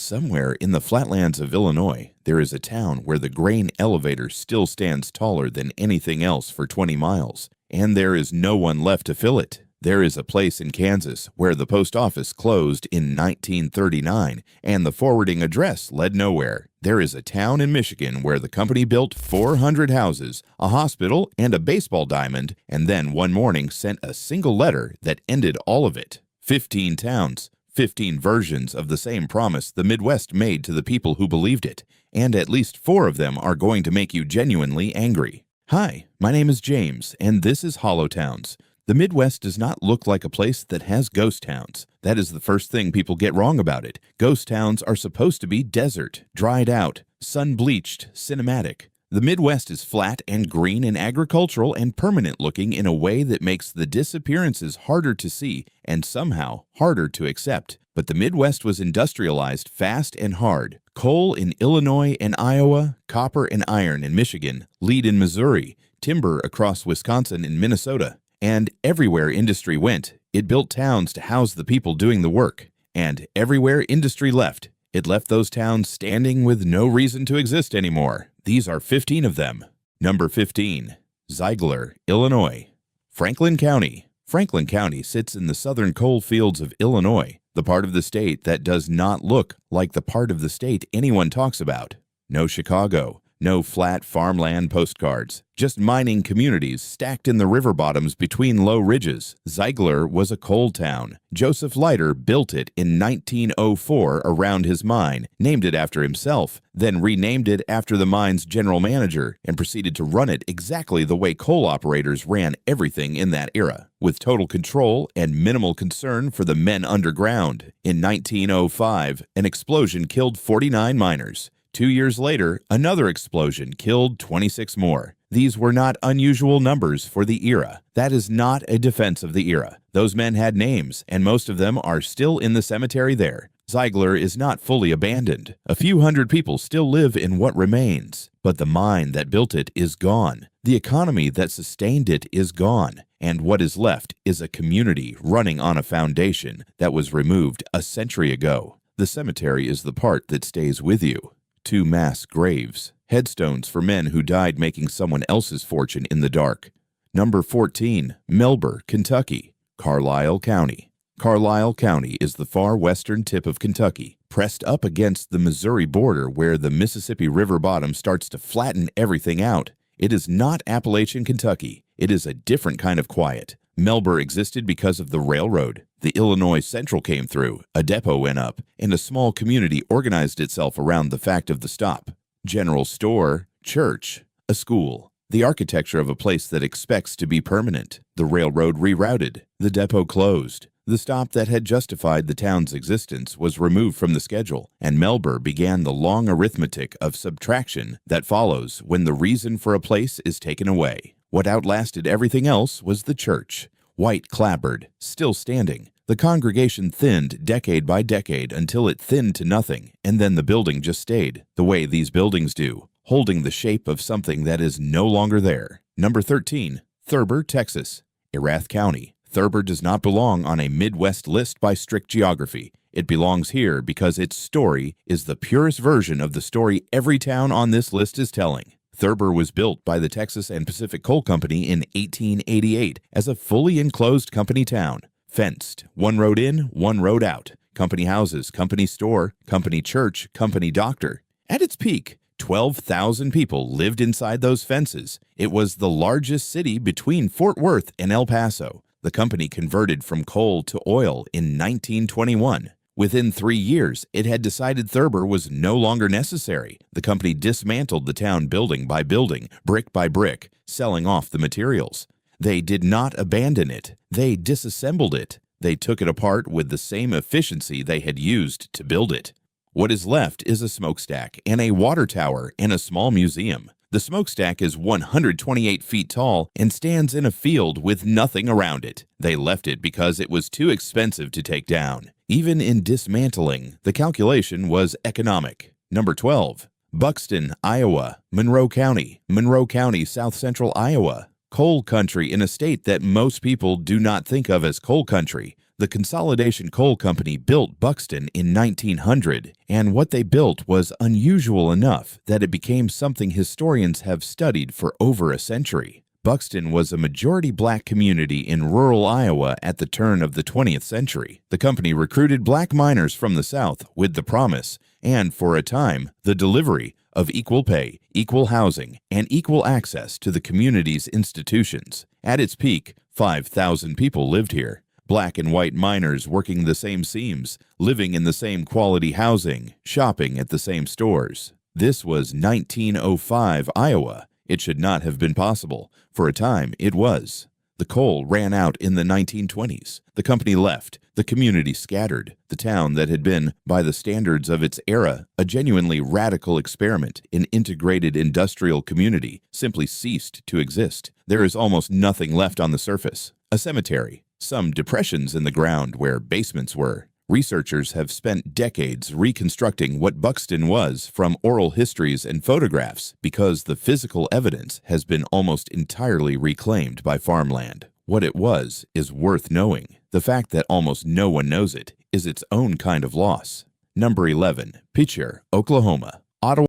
Somewhere in the flatlands of Illinois, there is a town where the grain elevator still stands taller than anything else for 20 miles, and there is no one left to fill it. There is a place in Kansas where the post office closed in 1939, and the forwarding address led nowhere. There is a town in Michigan where the company built 400 houses, a hospital, and a baseball diamond, and then one morning sent a single letter that ended all of it. 15 towns. 15 versions of the same promise the Midwest made to the people who believed it, and at least 4 of them are going to make you genuinely angry. Hi, my name is James, and this is Hollow Towns. The Midwest does not look like a place that has ghost towns. That is the first thing people get wrong about it. Ghost towns are supposed to be desert, dried out, sun-bleached, cinematic. The Midwest is flat and green and agricultural and permanent looking in a way that makes the disappearances harder to see and somehow harder to accept. But the Midwest was industrialized fast and hard. Coal in Illinois and Iowa, copper and iron in Michigan, lead in Missouri, timber across Wisconsin and Minnesota. And everywhere industry went, it built towns to house the people doing the work. And everywhere industry left, it left those towns standing with no reason to exist anymore. These are 15 of them. Number 15, Zeigler, Illinois. Franklin County. Franklin County sits in the southern coal fields of Illinois, the part of the state that does not look like the part of the state anyone talks about. No Chicago. No flat farmland postcards, just mining communities stacked in the river bottoms between low ridges. Zeigler was a coal town. Joseph Leiter built it in 1904 around his mine, named it after himself, then renamed it after the mine's general manager, and proceeded to run it exactly the way coal operators ran everything in that era, with total control and minimal concern for the men underground. In 1905, an explosion killed 49 miners. 2 years later, another explosion killed 26 more. These were not unusual numbers for the era. That is not a defense of the era. Those men had names, and most of them are still in the cemetery there. Zeigler is not fully abandoned. A few hundred people still live in what remains, but the mine that built it is gone. The economy that sustained it is gone, and what is left is a community running on a foundation that was removed a century ago. The cemetery is the part that stays with you. 2 mass graves, headstones for men who died making someone else's fortune in the dark. Number 14, Melber, Kentucky, Carlisle County. Carlisle County is the far western tip of Kentucky, pressed up against the Missouri border where the Mississippi River bottom starts to flatten everything out. It is not Appalachian Kentucky. It is a different kind of quiet. Melber existed because of the railroad. The Illinois Central came through, a depot went up, and a small community organized itself around the fact of the stop. General store, church, a school. The architecture of a place that expects to be permanent. The railroad rerouted. The depot closed. The stop that had justified the town's existence was removed from the schedule, and Melber began the long arithmetic of subtraction that follows when the reason for a place is taken away. What outlasted everything else was the church. White clapboard, still standing. The congregation thinned decade by decade until it thinned to nothing, and then the building just stayed, the way these buildings do, holding the shape of something that is no longer there. Number 13, Thurber, Texas, Erath County. Thurber does not belong on a Midwest list by strict geography. It belongs here because its story is the purest version of the story every town on this list is telling. Thurber was built by the Texas and Pacific Coal Company in 1888 as a fully enclosed company town. Fenced, 1 road in, 1 road out. Company houses, company store, company church, company doctor. At its peak, 12,000 people lived inside those fences. It was the largest city between Fort Worth and El Paso. The company converted from coal to oil in 1921. Within 3 years, it had decided Thurber was no longer necessary. The company dismantled the town building by building, brick by brick, selling off the materials. They did not abandon it. They disassembled it. They took it apart with the same efficiency they had used to build it. What is left is a smokestack and a water tower and a small museum. The smokestack is 128 feet tall and stands in a field with nothing around it. They left it because it was too expensive to take down. Even in dismantling, the calculation was economic. Number 12, Buxton, Iowa, Monroe County, south central Iowa. Coal country in a state that most people do not think of as coal country. The Consolidation Coal Company built Buxton in 1900, and what they built was unusual enough that it became something historians have studied for over a century. Buxton was a majority black community in rural Iowa at the turn of the 20th century. The company recruited black miners from the South with the promise, and for a time, the delivery, of equal pay, equal housing, and equal access to the community's institutions. At its peak, 5,000 people lived here. Black and white miners working the same seams, living in the same quality housing, shopping at the same stores. This was 1905 Iowa. It should not have been possible. For a time, it was. The coal ran out in the 1920s. The company left. The community scattered. The town that had been, by the standards of its era, a genuinely radical experiment in integrated industrial community, simply ceased to exist. There is almost nothing left on the surface. A cemetery. Some depressions in the ground where basements were. Researchers have spent decades reconstructing what Buxton was from oral histories and photographs because the physical evidence has been almost entirely reclaimed by farmland. What it was is worth knowing. The fact that almost no one knows it is its own kind of loss. Number 11. Picher, Oklahoma. Ottawa